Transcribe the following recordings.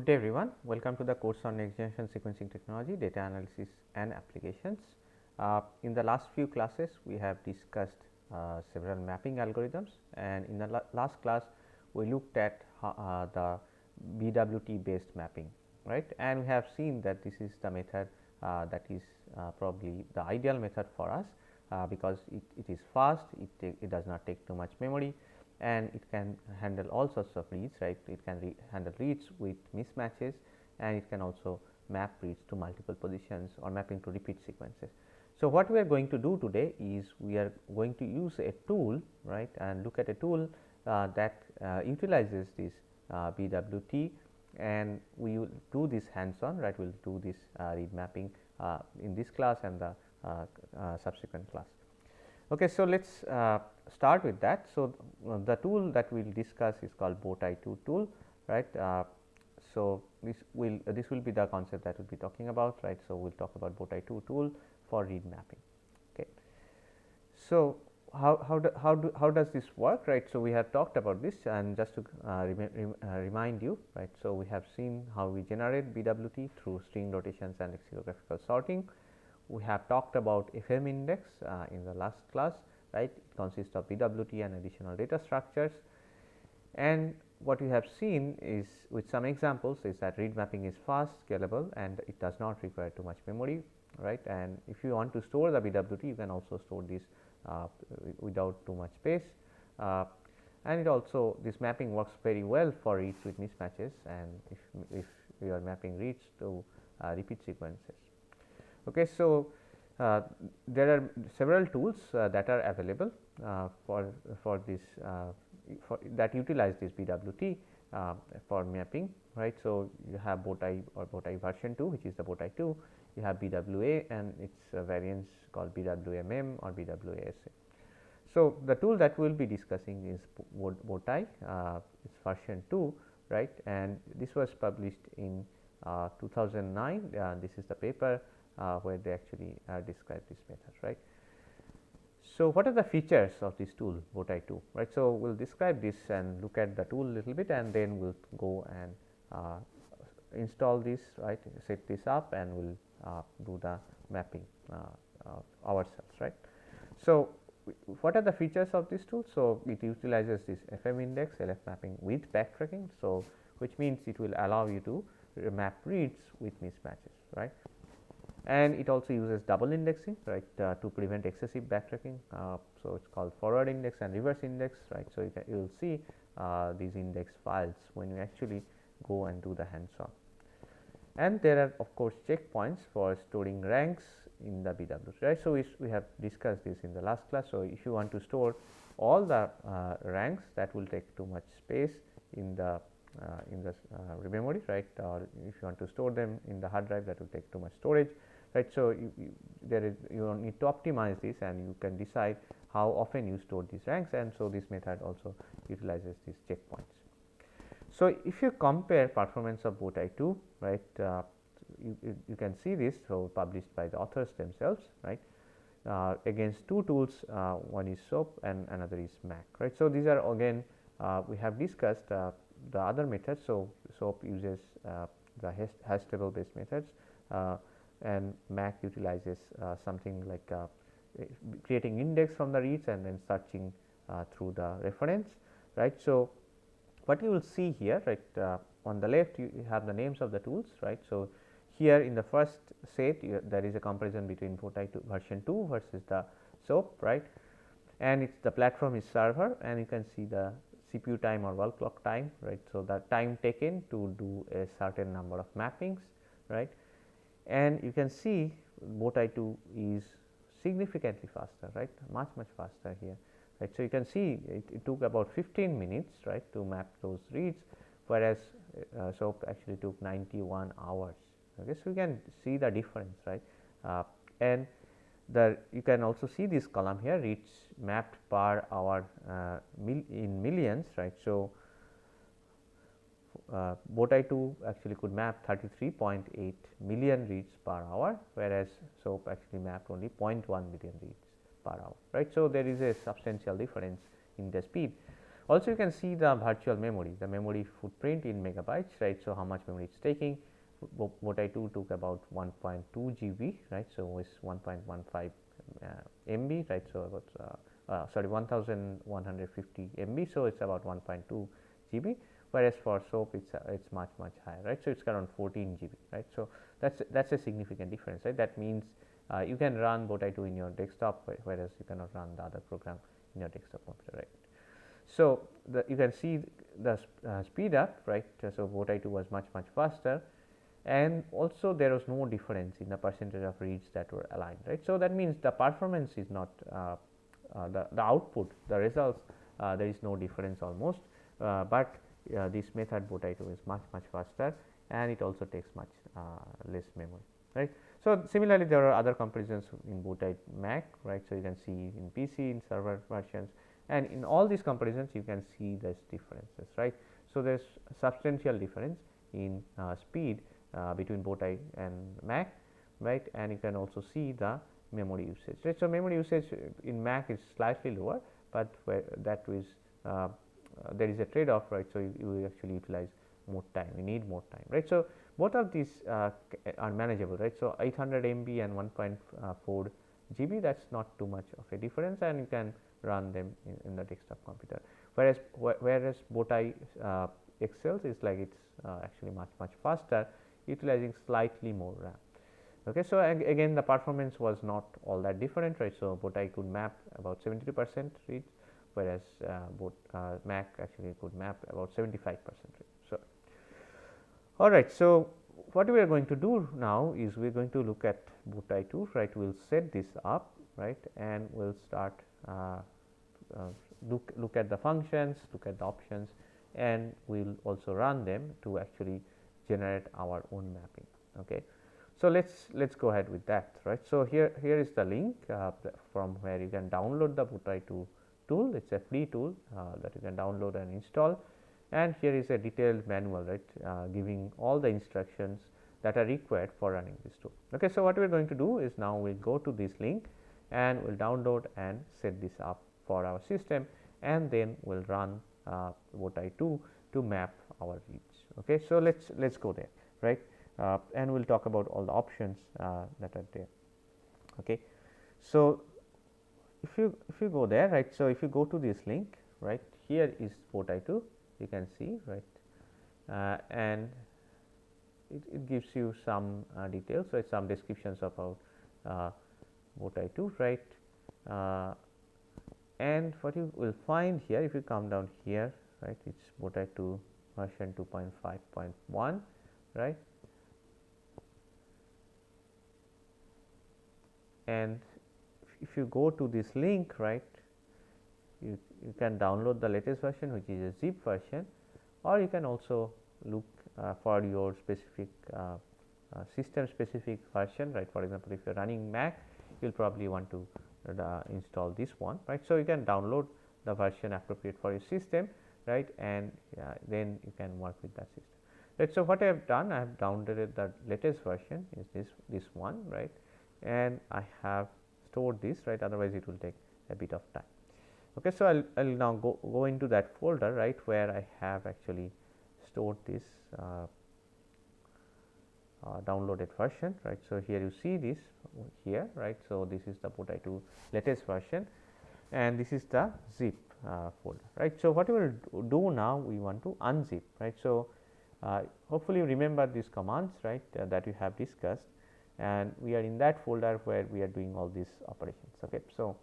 Good day everyone, welcome to the course on next generation sequencing technology, data analysis and applications. In the last few classes we have discussed several mapping algorithms, and in the last class we looked at the BWT based mapping, right, and we have seen that this is the method that is probably the ideal method for us because it is fast, it does not take too much memory, and it can handle all sorts of reads, right. It can handle reads with mismatches, and it can also map reads to multiple positions or mapping to repeat sequences. So, what we are going to do today is we are going to use a tool, right, and look at a tool that utilizes this BWT, and we will do this hands on, right. We will do this read mapping in this class and the subsequent class. Okay, so let us start with that. So, the tool that we will discuss is called Bowtie2 tool, right. So, this will be the concept that we will be talking about, right. So, we will talk about Bowtie2 tool for read mapping. Okay. So, how does this work, right. So, we have talked about this, and just to remind you, right. So, we have seen how we generate BWT through string rotations and lexicographical sorting. We have talked about FM index in the last class, right. It consists of BWT and additional data structures, and what we have seen is with some examples is that read mapping is fast, scalable, and it does not require too much memory, right. And if you want to store the BWT, you can also store this without too much space, and it also, this mapping works very well for reads with mismatches, and if you are mapping reads to repeat sequences. Okay, so there are several tools that are available for this that utilize this BWT for mapping, right. So, you have Bowtie or Bowtie version 2, which is the Bowtie2. You have BWA and its variants called BWMM or BWASA. So, the tool that we will be discussing is Bowtie, its version 2, right, and this was published in 2009. This is the paper where they actually describe this method, right. So, what are the features of this tool Bowtie2, right. So, we will describe this and look at the tool little bit, and then we will go and install this, right, set this up, and we will do the mapping ourselves, right. So, what are the features of this tool? So, it utilizes this FM index LF mapping with backtracking. So, which means it will allow you to map reads with mismatches, right. And it also uses double indexing, right, to prevent excessive backtracking. So, it is called forward index and reverse index, right. So, you will see these index files when you actually go and do the hands on. And there are of course checkpoints for storing ranks in the BWT, right. So, we have discussed this in the last class. So, if you want to store all the ranks, that will take too much space in the memory, right, or if you want to store them in the hard drive, that will take too much storage, right. So, you need to optimize this, and you can decide how often you store these ranks, and so this method also utilizes these checkpoints. So, if you compare performance of Bowtie2, right, you can see this, so published by the authors themselves, right, against two tools, one is SOAP and another is MAC, right. So, these are again we have discussed the other methods. So, SOAP uses the hash table based methods, and MAC utilizes something like creating index from the reads and then searching through the reference, right. So, what you will see here, right, on the left you have the names of the tools, right. So, here in the first set there is a comparison between Bowtie2 version 2 versus the SOAP, right, and the platform is server, and you can see the CPU time or wall clock time, right. So, the time taken to do a certain number of mappings, right, and you can see Bowtie2 is significantly faster, right, much faster here, right. So, you can see it took about 15 minutes, right, to map those reads, whereas SOAP actually took 91 hours. Okay. So, you can see the difference, right, and you can also see this column here, reads mapped per hour in millions, right. So, Bowtie2 actually could map 33.8 million reads per hour, whereas SOAP actually mapped only 0.1 million reads per hour, right. So, there is a substantial difference in the speed, Also you can see the virtual memory, the memory footprint in megabytes, right. So, how much memory it is taking. Bowtie2 took about 1.2 GB, right. So, it's 1.15 MB, right. So, about sorry 1150 MB. So, it's about 1.2 GB, whereas for SOAP it's much higher, right. So, it's around 14 GB, right. So, that's a significant difference, right. That means you can run Bowtie2 in your desktop, whereas you cannot run the other program in your desktop computer, right. So, you can see the speed up, right. So, Bowtie2 was much faster, and also there was no difference in the percentage of reads that were aligned, right. So, that means the performance is not the output, the results, there is no difference almost, but this method Bowtie2 is much faster, and it also takes much less memory, right. So, similarly there are other comparisons in Bowtie Mac, right. So, you can see in PC, in server versions, and in all these comparisons you can see these differences, right. So, there is substantial difference in speed between Bowtie and Mac, right, and you can also see the memory usage, right. So, memory usage in Mac is slightly lower, but where that is there is a trade off, right. So, you actually utilize more time, you need more time, right. So, both of these are manageable, right. So, 800 MB and 1.4 GB, that is not too much of a difference, and you can run them in the desktop computer, whereas Bowtie excels is like it is actually much faster, utilizing slightly more RAM. Okay, so, again the performance was not all that different, right. So, Bowtie could map about 72% reads, whereas Mac actually could map about 75% reads. So, all right. So, what we are going to do now is we are going to look at Bowtie2, right. We will set this up, right, and we will start look at the functions, look at the options, and we will also run them to actually generate our own mapping. Okay. So, let us go ahead with that, right. So, here is the link from where you can download the Bowtie2 tool. It is a free tool that you can download and install, and here is a detailed manual, right, giving all the instructions that are required for running this tool. Okay. So, what we are going to do is now we will go to this link and we will download and set this up for our system, and then we will run Bowtie2 to map our reads. Okay. So, let us go there, right, and we will talk about all the options that are there. Okay. So, if you go there, right. So, if you go to this link, right, here is Bowtie2, you can see, right, and it gives you some details, right, some descriptions about Bowtie2, right, and what you will find here, if you come down here, right, it is Bowtie2 version 2.5.1, right, and if you go to this link, right, you can download the latest version, which is a zip version, or you can also look for your specific system specific version, right. For example, if you are running Mac, you will probably want to install this one, right. So, you can download the version appropriate for your system, right, and then you can work with that system, right. So, what I have done, I have downloaded the latest version is this one, right, and I have stored this, right, otherwise it will take a bit of time. Okay. So, I will now go into that folder, right, where I have actually stored this downloaded version, right. So, here you see this here, right. So, this is the Bowtie2 latest version, and this is the zip folder, right. So, what we will do now, we want to unzip, right. So, hopefully you remember these commands, right, that we have discussed, and we are in that folder where we are doing all these operations. Okay. So,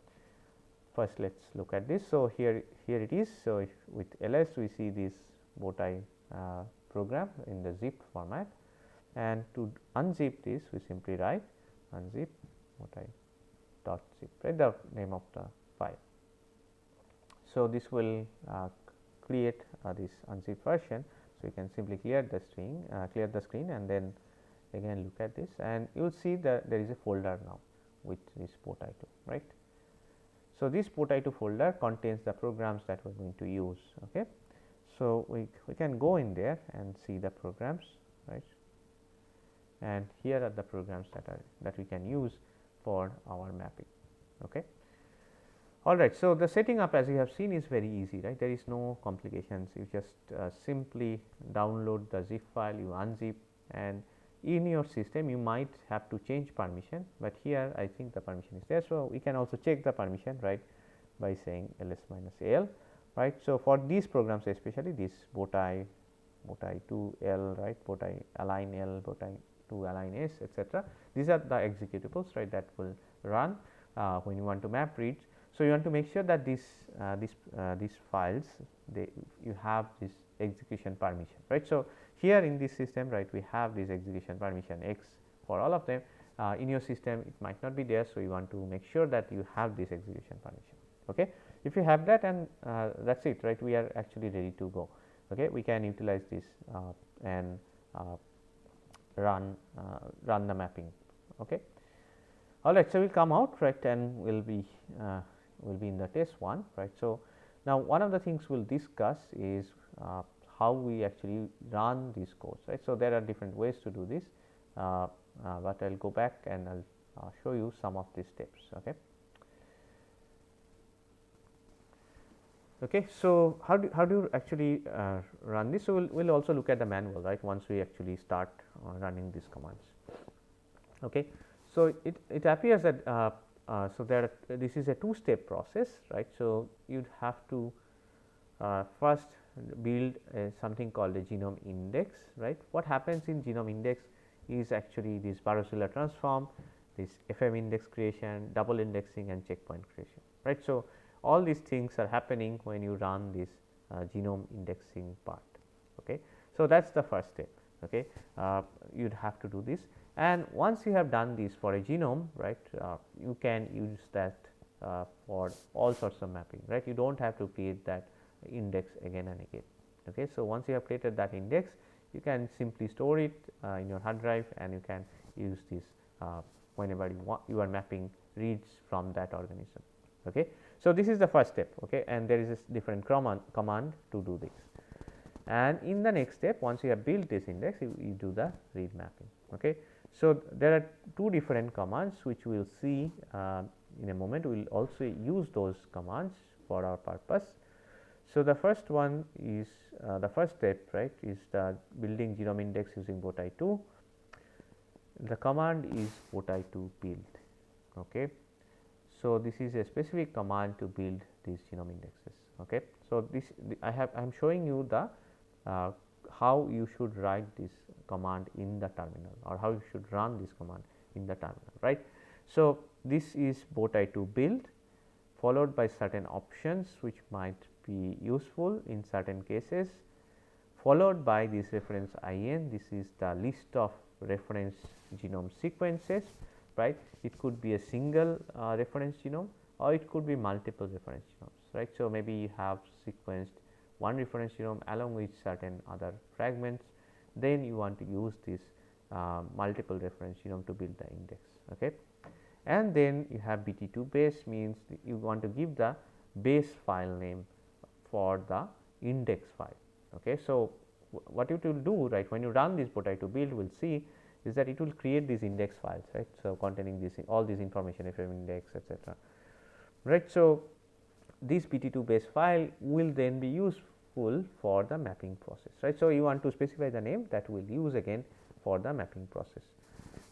first let us look at this. So, here it is. So, if with ls we see this Bowtie program in the zip format, and to unzip this we simply write unzip Bowtie.zip, right, the name of the file. So, this will create this unzip version. So, you can simply clear the screen and then again look at this, and you will see that there is a folder now with this Bowtie2, right. So, this Bowtie2 folder contains the programs that we are going to use. Okay. So, we can go in there and see the programs, right, and here are the programs that we can use for our mapping. Okay. Alright, so the setting up, as you have seen, is very easy, right? There is no complications. You just simply download the zip file, you unzip, and in your system you might have to change permission, but here I think the permission is there. So, we can also check the permission, right, by saying ls minus al, right. So, for these programs, especially this Bowtie2 L, right, Bowtie align L, Bowtie2 align S, etc. These are the executables, right, that will run when you want to map reads. So, you want to make sure that these files, you have this execution permission, right. So, here in this system, right, we have this execution permission X for all of them. In your system it might not be there. So, you want to make sure that you have this execution permission. Okay. If you have that, and that is it, right, we are actually ready to go. Okay. We can utilize this and run the mapping. Okay. All right. So, we will come out, right, and we will be in the test 1, right. So, now one of the things we will discuss is how we actually run this course, right. So, there are different ways to do this, but I will go back and I will show you some of these steps. Okay. Okay. So, how do you actually run this? So, we will also look at the manual, right, once we actually start running these commands. Okay. So, it appears that so this is a two-step process, right. So, you would have to first build something called a genome index, right. What happens in genome index is actually this Barrow-Siller transform, this FM index creation, double indexing, and checkpoint creation, right. So, all these things are happening when you run this genome indexing part. Okay. So, that is the first step. Okay. You would have to do this, and once you have done this for a genome, right, you can use that for all sorts of mapping, right. You do not have to create that index again and again. Okay. So, once you have created that index, you can simply store it in your hard drive, and you can use this whenever you are mapping reads from that organism. Okay. So, this is the first step, okay, and there is a different command to do this. And in the next step, once you have built this index, you do the read mapping. Okay. So, there are two different commands which we will see in a moment. We will also use those commands for our purpose. So, the first one is the first step, right, is the building genome index using Bowtie2. The command is Bowtie2 build. Okay. So, this is a specific command to build these genome indexes. Okay. So, I am showing you the how you should write this command in the terminal, or how you should run this command in the terminal, right. So, this is Bowtie2 build followed by certain options which might be useful in certain cases, followed by this reference IN. This is the list of reference genome sequences, right. It could be a single reference genome, or it could be multiple reference genomes, right. So, maybe you have sequenced one reference genome along with certain other fragments, then you want to use this multiple reference genome to build the index. Okay. And then you have BT2 base, means you want to give the base file name for the index file. Okay. So, what it will do, right, when you run this Bowtie2 build, we will see is that it will create these index files, right. So, containing this all this information, FM index, etc. right. So, this BT2 base file will then be useful for the mapping process, right. So, you want to specify the name that we will use again for the mapping process.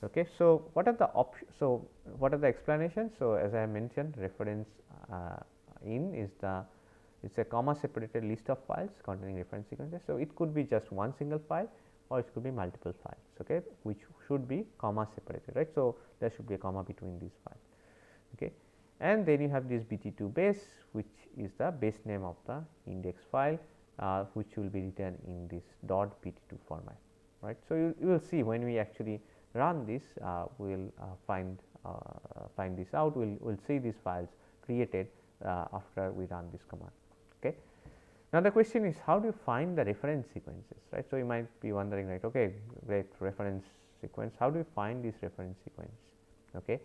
Okay. So, what are the options? So, what are the explanations? So, as I have mentioned, reference in is it is a comma separated list of files containing reference sequences. So, it could be just one single file, or it could be multiple files, okay, which should be comma separated, right. So, there should be a comma between these files. Okay. And then you have this BT2 base, which is the base name of the index file, which will be written in this .bt2 format, right. So, you will see when we actually run this, we will find this out. We will see these files created after we run this command. Okay. Now, the question is, how do you find the reference sequences, right. So, you might be wondering, right, okay, great, reference sequence, how do you find this reference sequence? Okay.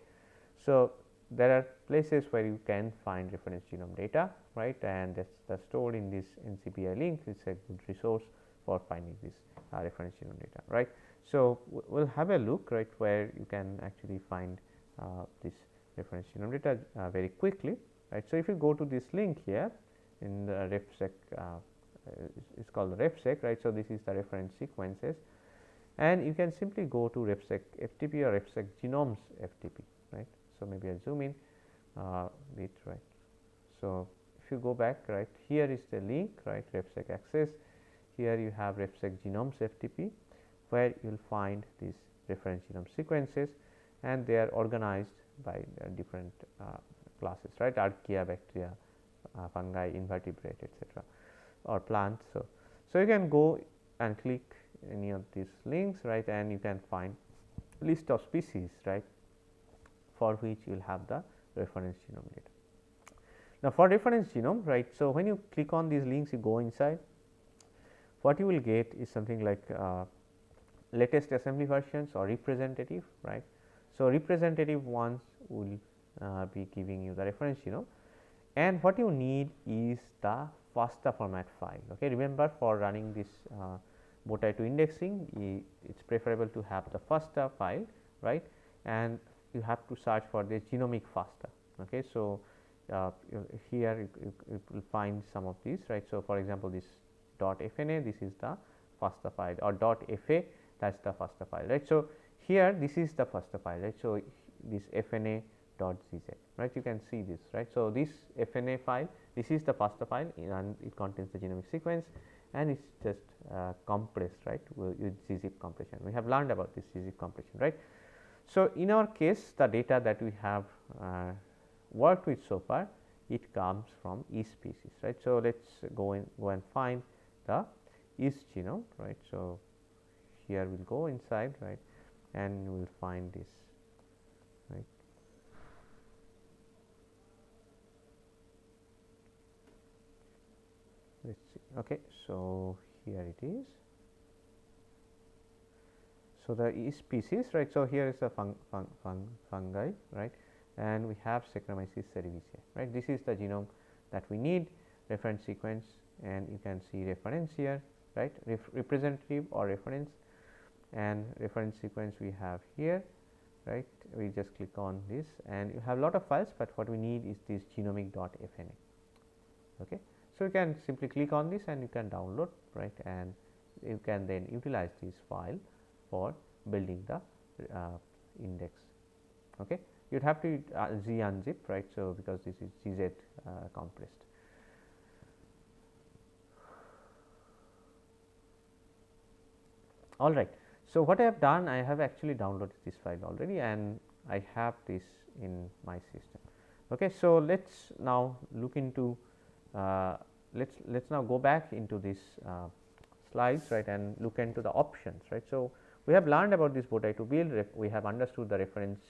So, there are places where you can find reference genome data, right, and that's stored in this NCBI link. It is a good resource for finding this reference genome data, right. So, we will have a look, right, where you can actually find this reference genome data very quickly. right. So, if you go to this link here in the RefSec, it's called the RefSec, right. So, this is the reference sequences, and you can simply go to RefSec FTP or RefSec genomes FTP, right. So, maybe I zoom in bit, right. So, if you go back, right, here is the link, right, RefSec access. Here you have RefSec genomes FTP, where you will find these reference genome sequences, and they are organized by different classes, right, archaea, bacteria, fungi, invertebrate, etc., or plants. So, you can go and click any of these links, right, and you can find list of species, right, for which you will have the reference genome data. Now, for reference genome, right, so when you click on these links, you go inside, what you will get is something like latest assembly versions or representative, right. So, representative ones will be giving you the reference genome, and what you need is the FASTA format file. Okay. Remember, for running this Bowtie2 indexing, it is preferable to have the FASTA file, right, and you have to search for this genomic FASTA. Okay. So, here you will find some of these, right. So, for example, this .fna, this is the FASTA file, or .fa, that is the FASTA file, right. So, here this is the FASTA file, right. So, this fna.gz, right, you can see this, right. So, this fna file, this is the FASTA file, and it contains the genomic sequence, and it is just compressed, right, with gzip compression. We have learned about this gzip compression, right. So, in our case, the data that we have worked with so far, it comes from yeast species, right. So, let us go and find the yeast genome, right. So, here we will go inside, right, and we will find this, right. Let us see. Okay. So, here it is. So, the yeast species, right. So, here is the fungi, right, and we have Saccharomyces cerevisiae, right. This is the genome that we need, reference sequence, and you can see reference here, right, representative or reference, and reference sequence we have here, right. We just click on this, and you have lot of files, but what we need is this genomic.fna. Okay. So, you can simply click on this and you can download, right, and you can then utilize this file for building the index. Okay. You would have to z unzip, right. So, because this is gz compressed. All right. So, what I have done, I have actually downloaded this file already, and I have this in my system. Okay. So, let us now look into let's now go back into this slides, right, and look into the options, right. So, we have learned about this Bowtie2 build, we have understood the reference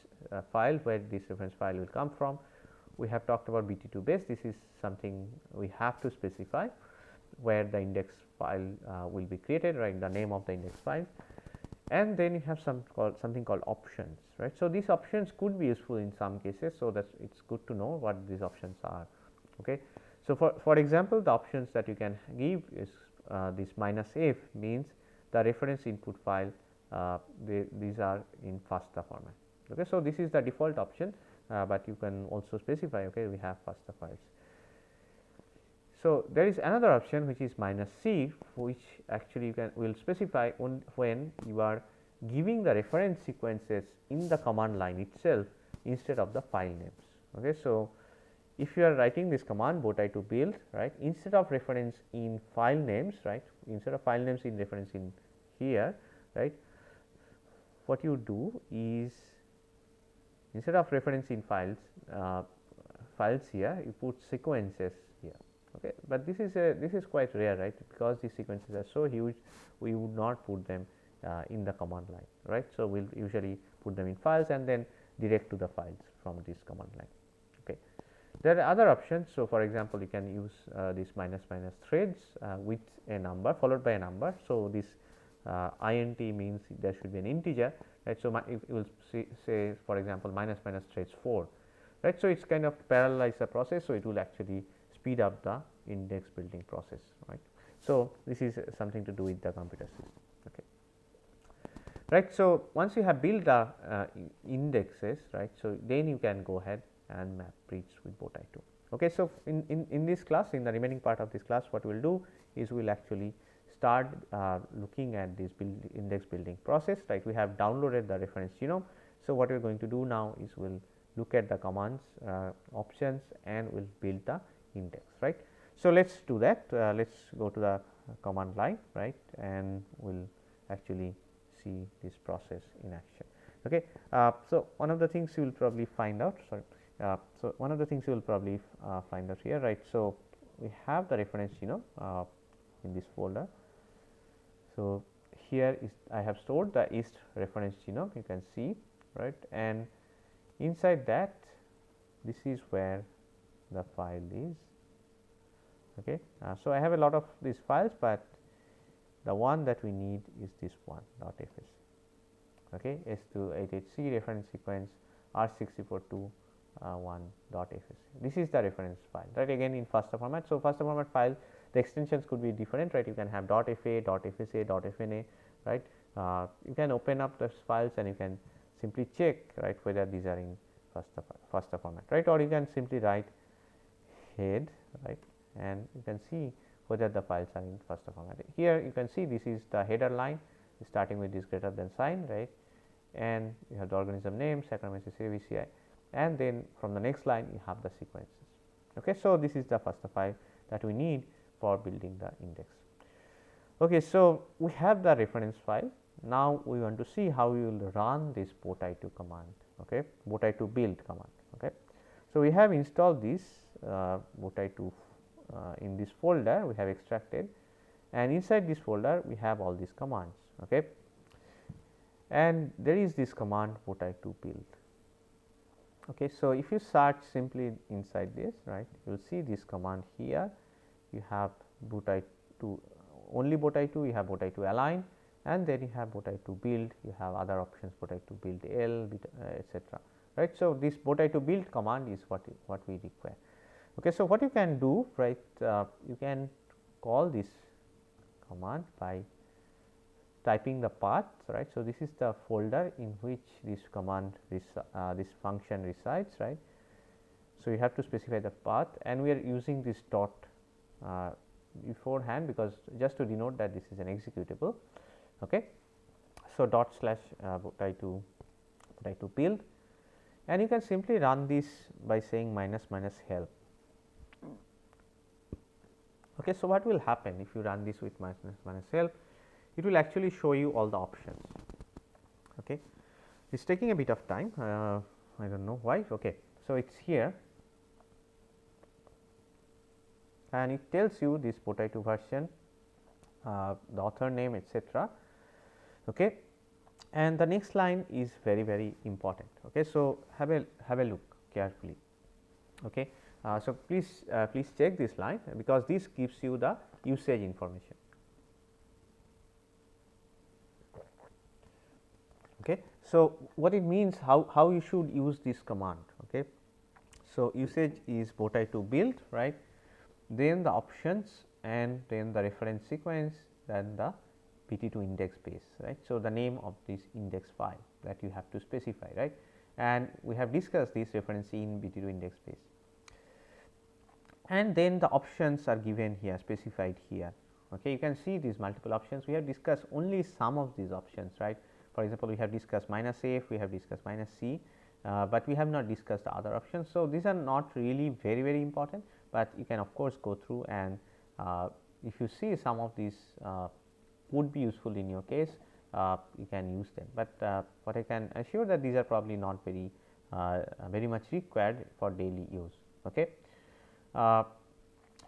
file, where this reference file will come from. We have talked about BT2 base, this is something we have to specify, where the index file will be created, right, the name of the index file, and then you have something called options, right. So, these options could be useful in some cases, so that it is good to know what these options are. Okay. So, for example, the options that you can give is this -f means the reference input file, these are in FASTA format. Okay. So, this is the default option, but you can also specify, okay, we have FASTA files. So, there is another option which is -c, which actually you will specify when you are giving the reference sequences in the command line itself instead of the file names. Okay. So, if you are writing this command Bowtie2 build, right, instead of reference in file names, right, instead of file names in reference in here, right, what you do is instead of reference in files here, you put sequences here. Okay. But this is quite rare, right, because these sequences are so huge, we would not put them in the command line, right. So, we will usually put them in files and then direct to the files from this command line. Okay. There are other options. So, for example, you can use this -- threads with a number followed by a number. So, this int means there should be an integer, right. So, if you will say for example, -- threads 4, right. So, it is kind of parallelize the process. So, it will actually speed up the index building process, right. So, this is something to do with the computer system. Okay. Right. So, once you have built the indexes, right. So, then you can go ahead and map breeds with Bowtie2. Okay. So, in this class, in the remaining part of this class, what we will do is we will actually start looking at this index building process, right. We have downloaded the reference genome. So, what we are going to do now is we will look at the commands options and we will build the index, right. So, let us do that. Let us go to the command line, right, and we will actually see this process in action. Okay. So, one of the things you will probably find out, so one of the things you will probably find out here, right. So, we have the reference genome in this folder. So, here is I have stored the yeast reference genome, you can see, right, and inside that this is where the file is. Okay. So, I have a lot of these files, but the one that we need is this one .fs. Okay, S28HC reference sequence R642 1.fs. This is the reference file, right, again in FASTA format. So, FASTA format file, the extensions could be different, right. You can have .fa, .fsa, .fna, right. You can open up those files and you can simply check, right, whether these are in FASTA format, right, or you can simply write head, right, and you can see whether the files are in FASTA format. Here you can see this is the header line starting with this greater than sign, right, and you have the organism name, Saccharomyces cerevisiae, and then from the next line you have the sequences. Okay. So, this is the FASTA file that we need for building the index. Okay. So, we have the reference file. Now, we want to see how we will run this Bowtie2 command, okay, Bowtie2 build command. Okay. So, we have installed this Bowtie2 in this folder, we have extracted, and inside this folder we have all these commands. Okay. And there is this command Bowtie2 build. Okay. So, if you search simply inside this, right, you will see this command here. You have Bowtie2, only Bowtie2, you have Bowtie2 align, and then you have Bowtie2 build, you have other options Bowtie2 build L, etc. Right. So, this Bowtie2 build command is what we require. Okay. So, what you can do, right, you can call this command by typing the path, right. So, this is the folder in which this command this function resides, right. So, you have to specify the path, and we are using this dot beforehand because just to denote that this is an executable. Okay. So, dot slash Bowtie2 build, and you can simply run this by saying minus help. Okay. So, what will happen if you run this with minus help? It will actually show you all the options. Okay. It is taking a bit of time, I do not know why. Okay. So, it is here and it tells you this Bowtie2 version, the author name, etc. Okay. And the next line is very important. Okay. So, have a look carefully. Okay. So, please check this line because this gives you the usage information. Okay. So, what it means, how you should use this command. Okay. So, usage is Bowtie2 build, right, then the options, and then the reference sequence, then the BT2 index base, right. So, the name of this index file that you have to specify, right, and we have discussed this reference in BT2 index base, and then the options are given here, specified here. Okay. You can see these multiple options. We have discussed only some of these options, right. For example, we have discussed -f, we have discussed -c, but we have not discussed the other options. So, these are not really very important, but you can of course go through, and if you see some of these would be useful in your case, you can use them, but what I can assure that these are probably not very much required for daily use. Okay.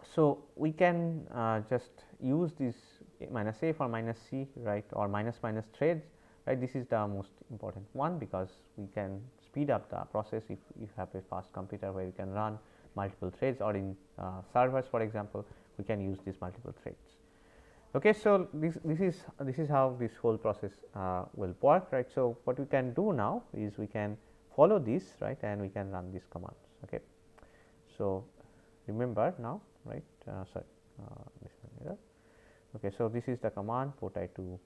So, we can just use this -f or -c, right, or minus threads, right. This is the most important one because we can speed up the process if you have a fast computer where you can run multiple threads, or in servers for example, we can use these multiple threads. Okay. So, this is how this whole process will work, right. So, what we can do now is we can follow this, right, and we can run these commands. Okay. So, remember now, right, sorry, this one here. Okay. So, this is the command Bowtie2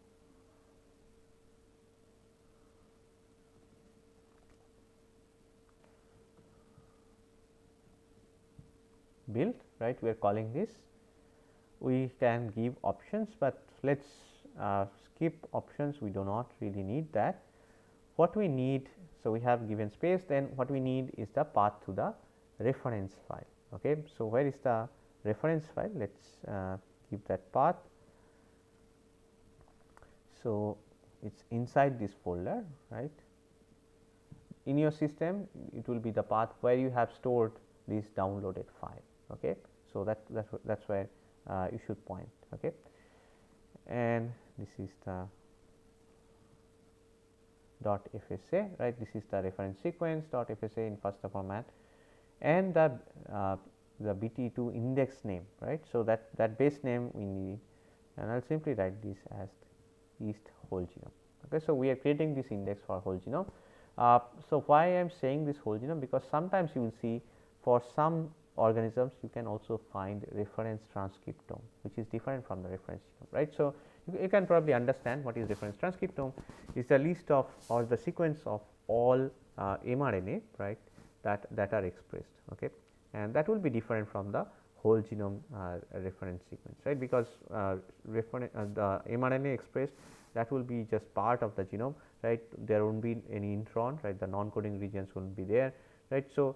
build, right. We are calling this. We can give options, but let us skip options. We do not really need that. What we need, so we have given space, then what we need is the path to the reference file. Okay. So, where is the reference file? Let us give that path. So, it is inside this folder, right. In your system, it will be the path where you have stored this downloaded file. Okay. So, that is where you should point. Okay. And this is the .fsa, right. This is the reference sequence .fsa in FASTA format, and the BT2 index name, right. So, that base name we need, and I will simply write this as yeast whole genome. Okay. So, we are creating this index for whole genome. So, why I am saying this whole genome, because sometimes you will see for some organisms you can also find reference transcriptome, which is different from the reference genome, right. So, you can probably understand what is reference transcriptome. Is the list of or the sequence of all mRNA, right, that are expressed, okay, and that will be different from the whole genome reference sequence, right, because the mRNA expressed, that will be just part of the genome, right. There won't be any intron, right, the non-coding regions will not be there, right. So,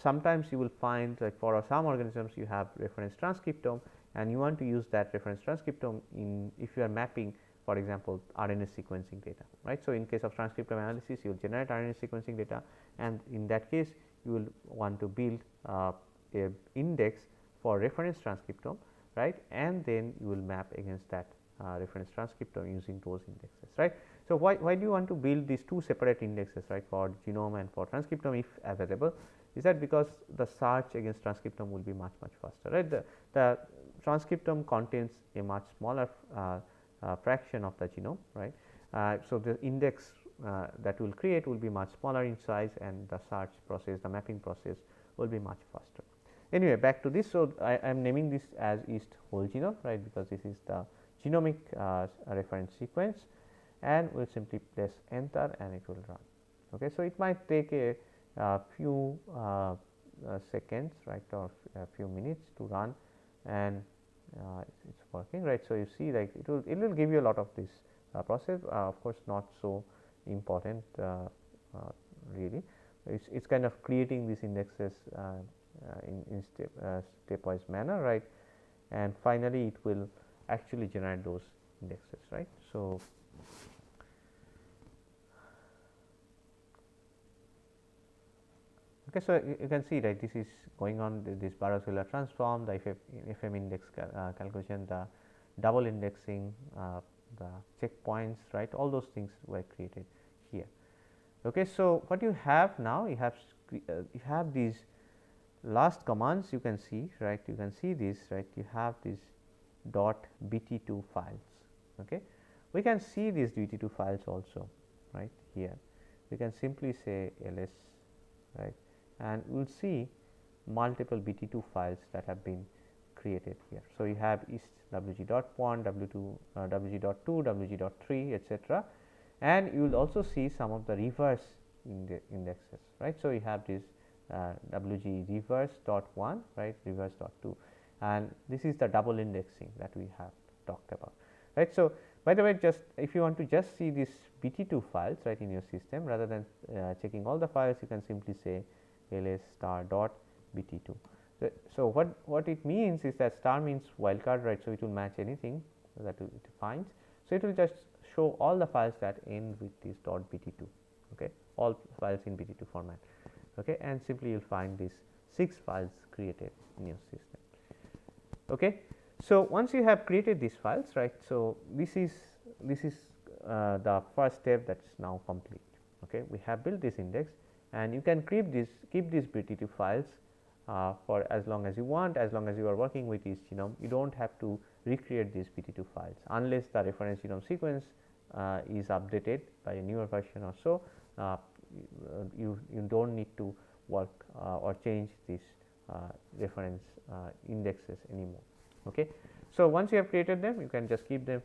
sometimes you will find that for some organisms you have reference transcriptome, and you want to use that reference transcriptome in if you are mapping, for example, RNA sequencing data, right. So, in case of transcriptome analysis, you will generate RNA sequencing data, and in that case you will want to build a index for reference transcriptome, right, and then you will map against that reference transcriptome using those indexes, right. So, why do you want to build these two separate indexes, right, for genome and for transcriptome if available? Is that because the search against transcriptome will be much faster, right. The transcriptome contains a much smaller fraction of the genome, right. So, the index that will create will be much smaller in size, and the search process, the mapping process will be much faster. Anyway, back to this. So, I am naming this as yeast whole genome, right, because this is the genomic reference sequence, and we will simply press enter and it will run. Okay. So, it might take a few seconds, right, or a few minutes to run, and it is working, right. So, you see, like it will give you a lot of this process, of course, not so important really. It is kind of creating these indexes in stepwise manner, right, and finally it will actually generate those indexes, right. So, okay, so you can see, right, this is going on, this barocellular transform, the FM index calculation, the double indexing, the checkpoints, right, all those things were created here. Okay. So, what you have now, you have these last commands, you can see, right, you can see this, right, you have these .bt2 files. Okay. We can see these bt2 files also, right, here. We can simply say ls, right, and we will see multiple bt2 files that have been created here. So, you have is wg.1, wg.2, wg.3, etc., and you will also see some of the reverse indexes, right. So, you have this wg reverse.1, right, reverse.2, and this is the double indexing that we have talked about, right. So, by the way, just if you want to just see these bt2 files, right, in your system, rather than checking all the files, you can simply say ls star dot bt2. So, what it means is that star means wildcard, right. So, it will match anything that it finds. So, it will just show all the files that end with this .bt2, okay, all files in bt2 format, okay, and simply you will find these 6 files created in your system. Okay. So, once you have created these files, right, so this is the first step that is now complete. Okay. We have built this index, and you can keep these bt2 files for as long as you want, as long as you are working with each genome. You do not have to recreate these bt2 files unless the reference genome sequence is updated by a newer version or so. You do not need to work or change these reference indexes anymore. Okay. So, once you have created them, you can just keep them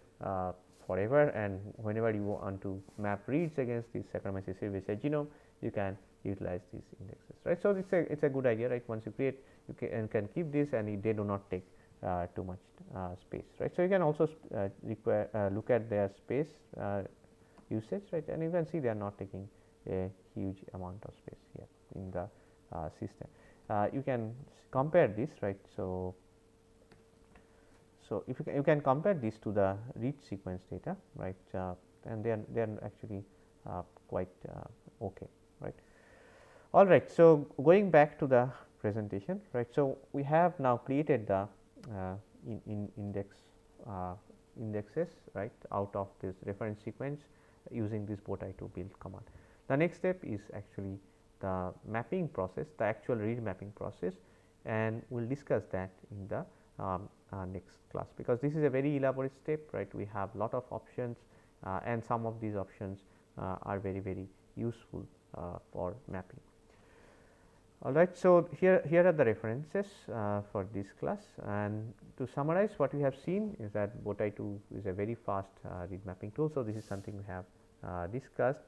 forever, and whenever you want to map reads against the Saccharomyces cerevisiae genome, you can utilize these indexes, right. So, it is a good idea, right. Once you create, you can keep this, and they do not take too much space, right. So, you can also look at their space usage, right, and you can see they are not taking a huge amount of space here in the system. You can compare this, right. So, if you can compare this to the read sequence data, right, and they are actually quite okay, right. All right. So, going back to the presentation, right. So, we have now created the indexes, right, out of this reference sequence using this Bowtie2 build command. The next step is actually the mapping process, the actual read mapping process, and we will discuss that in the next class, because this is a very elaborate step, right. We have lot of options, and some of these options are very useful for mapping. All right. So, here are the references for this class, and to summarize, what we have seen is that Bowtie2 is a very fast read mapping tool. So, this is something we have discussed,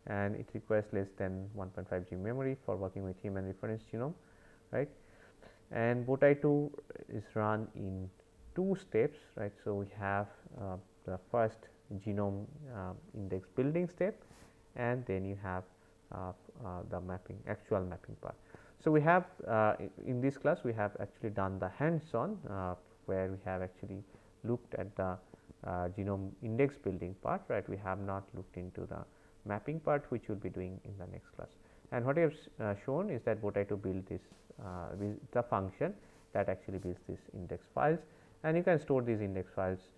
and it requires less than 1.5 GB memory for working with human reference genome, right. And Bowtie2 is run in 2 steps, right. So, we have the first genome index building step, and then you have the actual mapping part. So, we have in this class we have actually done the hands on, where we have actually looked at the genome index building part, right. We have not looked into the mapping part, which we will be doing in the next class. And what I have shown is that Bowtie2 build this the function that actually builds these index files, and you can store these index files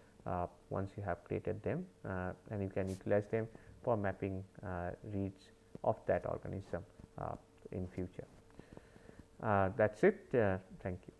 once you have created them, and you can utilize them for mapping reads of that organism in future. That is it. Thank you.